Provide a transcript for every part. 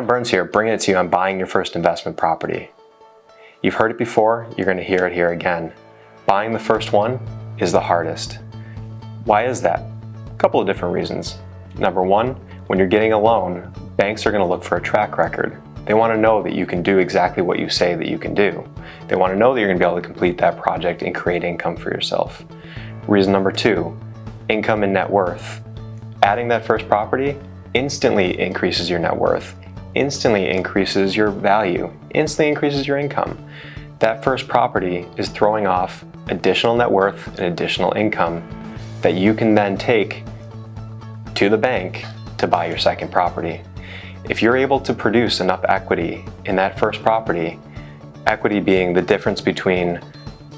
Burns here, bringing it to you on buying your first investment property. You've heard it before, you're going to hear it here again. Buying the first one is the hardest. Why is that? A couple of different reasons. Number one, when you're getting a loan, banks are going to look for a track record. They want to know that you can do exactly what you say that you can do. They want to know that you're going to be able to complete that project and create income for yourself. Reason number two, income and net worth. Adding that first property instantly increases your net worth, instantly increases your value, instantly increases your income. That first property is throwing off additional net worth and additional income that you can then take to the bank to buy your second property. If you're able to produce enough equity in that first property, equity being the difference between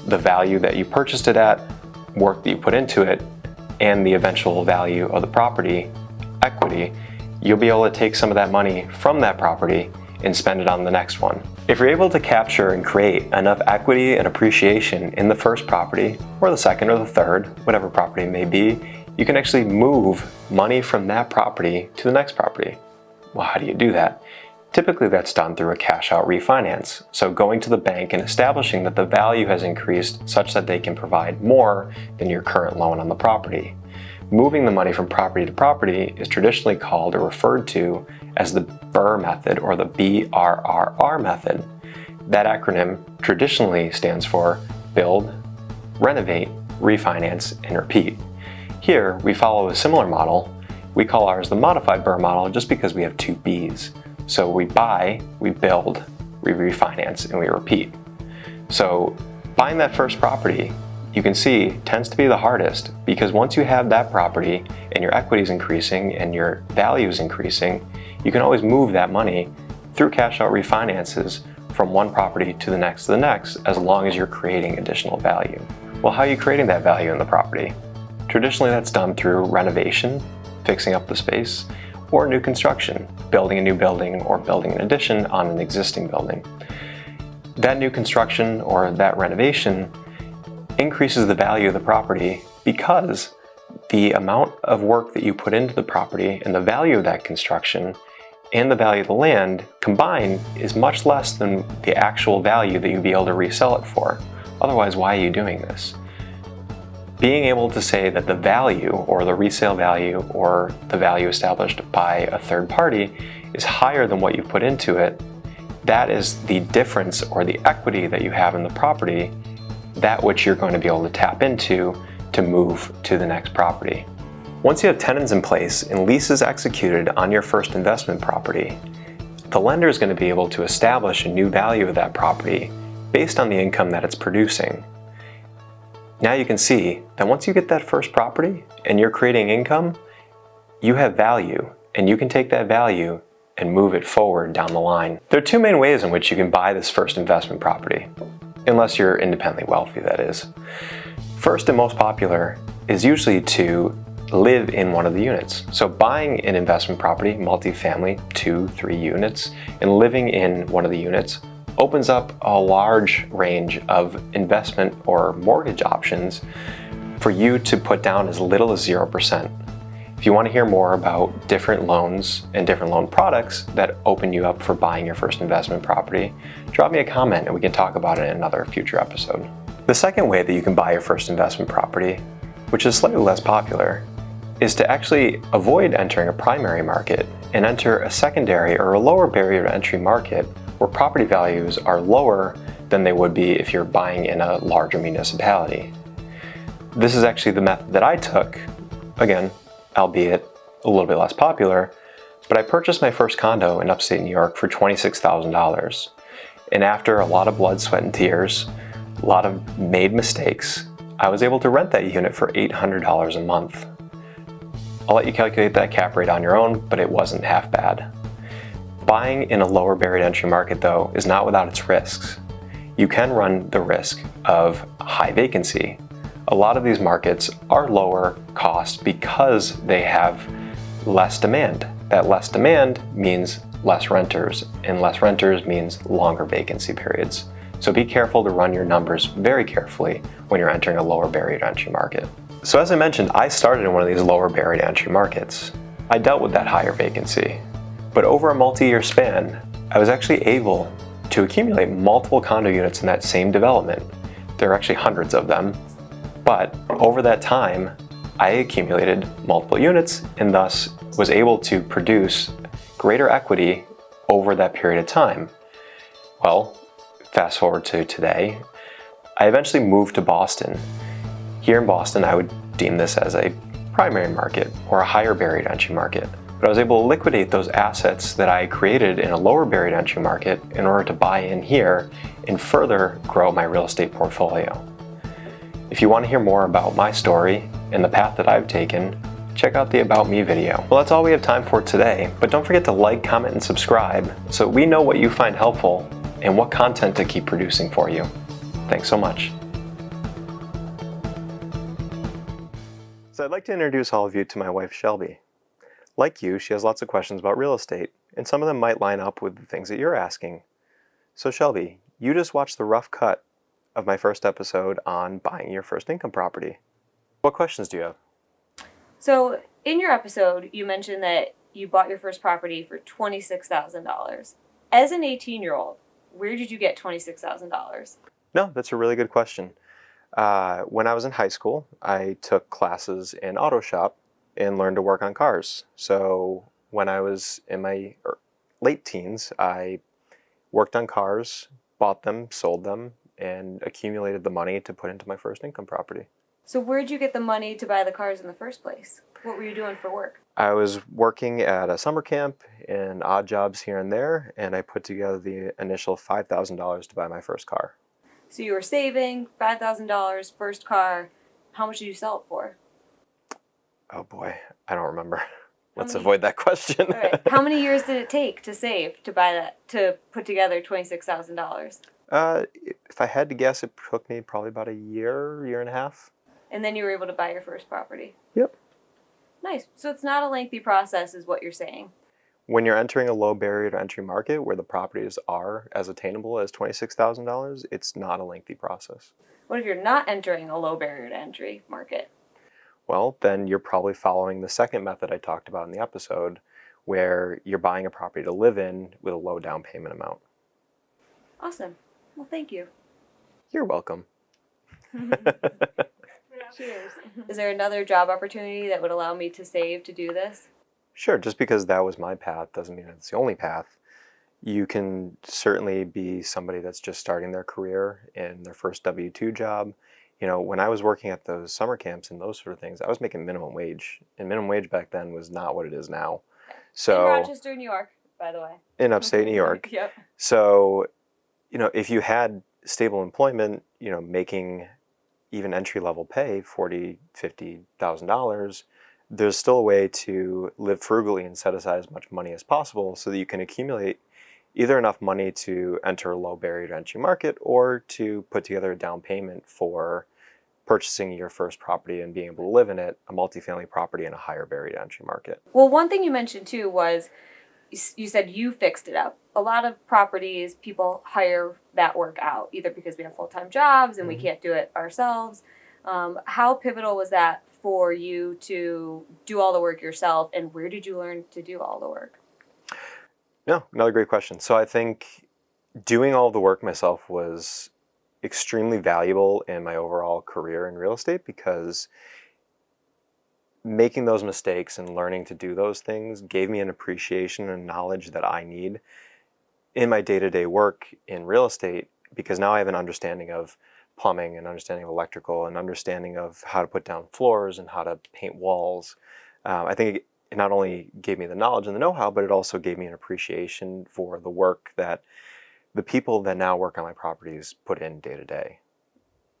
the value that you purchased it at, work that you put into it, and the eventual value of the property, equity, you'll be able to take some of that money from that property and spend it on the next one. If you're able to capture and create enough equity and appreciation in the first property, or the second or the third, whatever property it may be, you can actually move money from that property to the next property. Well, how do you do that? Typically that's done through a cash out refinance. So going to the bank and establishing that the value has increased such that they can provide more than your current loan on the property. Moving the money from property to property is traditionally called or referred to as the BRRRR method, or the BRRR method. That acronym traditionally stands for build, renovate, refinance, and repeat. Here we follow a similar model. We call ours the modified BRRRR model just because we have two B's. So we buy, we build, we refinance, and we repeat. So buying that first property, you can see, tends to be the hardest, because once you have that property and your equity is increasing and your value is increasing, you can always move that money through cash out refinances from one property to the next, as long as you're creating additional value. Well, how are you creating that value in the property? Traditionally, that's done through renovation, fixing up the space, or new construction, building a new building or building an addition on an existing building. That new construction or that renovation increases the value of the property because the amount of work that you put into the property and the value of that construction and the value of the land combined is much less than the actual value that you'd be able to resell it for. Otherwise, why are you doing this? Being able to say that the value or the resale value or the value established by a third party is higher than what you put into it, that is the difference or the equity that you have in the property, that which you're going to be able to tap into to move to the next property. Once you have tenants in place and leases executed on your first investment property, the lender is going to be able to establish a new value of that property based on the income that it's producing. Now you can see that once you get that first property and you're creating income, you have value, and you can take that value and move it forward down the line. There are two main ways in which you can buy this first investment property, unless you're independently wealthy, that is. First and most popular is usually to live in one of the units. So buying an investment property, multifamily, 2-3 units, and living in one of the units opens up a large range of investment or mortgage options for you to put down as little as 0%. If you want to hear more about different loans and different loan products that open you up for buying your first investment property, drop me a comment and we can talk about it in another future episode. The second way that you can buy your first investment property, which is slightly less popular, is to actually avoid entering a primary market and enter a secondary or a lower barrier to entry market where property values are lower than they would be if you're buying in a larger municipality. This is actually the method that I took, again, albeit a little bit less popular, but I purchased my first condo in upstate New York for $26,000. And after a lot of blood, sweat, and tears, a lot of made mistakes, I was able to rent that unit for $800 a month. I'll let you calculate that cap rate on your own, but it wasn't half bad. Buying in a lower barrier to entry market, though, is not without its risks. You can run the risk of high vacancy. A lot of these markets are lower cost because they have less demand. That less demand means less renters, and less renters means longer vacancy periods. So be careful to run your numbers very carefully when you're entering a lower barrier to entry market. So as I mentioned, I started in one of these lower barrier to entry markets. I dealt with that higher vacancy. But over a multi-year span, I was actually able to accumulate multiple condo units in that same development. There are actually hundreds of them, but over that time, I accumulated multiple units and thus was able to produce greater equity over that period of time. Well, fast forward to today, I eventually moved to Boston. Here in Boston, I would deem this as a primary market or a higher barrier to entry market. But I was able to liquidate those assets that I created in a lower barrier to entry market in order to buy in here and further grow my real estate portfolio. If you want to hear more about my story and the path that I've taken, check out the About Me video. Well, that's all we have time for today, but don't forget to like, comment, and subscribe so we know what you find helpful and what content to keep producing for you. Thanks so much. So I'd like to introduce all of you to my wife, Shelby. Like you, she has lots of questions about real estate, and some of them might line up with the things that you're asking. So Shelby, you just watched the rough cut of my first episode on buying your first income property. What questions do you have? So in your episode, you mentioned that you bought your first property for $26,000. As an 18-year-old, where did you get $26,000? No, that's a really good question. When I was in high school, I took classes in auto shop and learned to work on cars. So when I was in my late teens, I worked on cars, bought them, sold them, and accumulated the money to put into my first income property. So where'd you get the money to buy the cars in the first place? What were you doing for work? I was working at a summer camp and odd jobs here and there, and I put together the initial $5,000 to buy my first car. So you were saving $5,000, first car. How much did you sell it for? Oh boy, I don't remember. Let's avoid that question. All right. How many years did it take to save to buy that, to put together $26,000? If I had to guess, it took me probably about a year and a half. And then you were able to buy your first property. Yep. Nice. So it's not a lengthy process, is what you're saying. When you're entering a low barrier to entry market where the properties are as attainable as $26,000, it's not a lengthy process. What if you're not entering a low barrier to entry market? Well, then you're probably following the second method I talked about in the episode, where you're buying a property to live in with a low down payment amount. Awesome. Well, thank you. You're welcome. Cheers. Is there another job opportunity that would allow me to save to do this? Sure, just because that was my path doesn't mean it's the only path. You can certainly be somebody that's just starting their career in their first W-2 job. You know, when I was working at those summer camps and those sort of things, I was making minimum wage. And minimum wage back then was not what it is now. So, in Rochester, New York, by the way. In upstate New York. Yep. So, you know, if you had stable employment, you know, making even entry-level pay, $40,000, $50,000, there's still a way to live frugally and set aside as much money as possible so that you can accumulate either enough money to enter a low barrier to entry market or to put together a down payment for purchasing your first property and being able to live in it, a multifamily property in a higher barrier to entry market. Well, one thing you mentioned too was you said you fixed it up. A lot of properties, people hire that work out, either because we have full-time jobs and we can't do it ourselves. How pivotal was that for you to do all the work yourself, and where did you learn to do all the work? No, another great question. So I think doing all the work myself was extremely valuable in my overall career in real estate, because making those mistakes and learning to do those things gave me an appreciation and knowledge that I need in my day-to-day work in real estate, because now I have an understanding of plumbing, an understanding of electrical, an understanding of how to put down floors and how to paint walls. I think it not only gave me the knowledge and the know-how, but it also gave me an appreciation for the work that the people that now work on my properties put in day to day.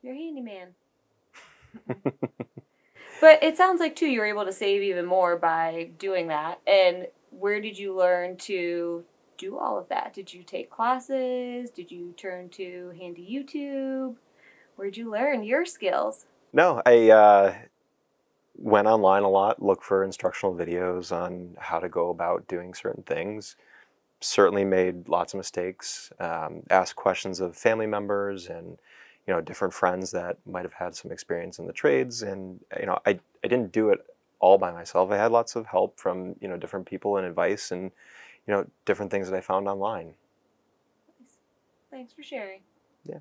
You're a handyman. But it sounds like, too, you were able to save even more by doing that. And where did you learn to do all of that? Did you take classes? Did you turn to handy YouTube? Where'd you learn your skills? No, I went online a lot, looked for instructional videos on how to go about doing certain things. Certainly made lots of mistakes, asked questions of family members and different friends that might have had some experience in the trades. And I didn't do it all by myself. I had lots of help from different people and advice. And different things that I found online. Thanks for sharing. Yeah.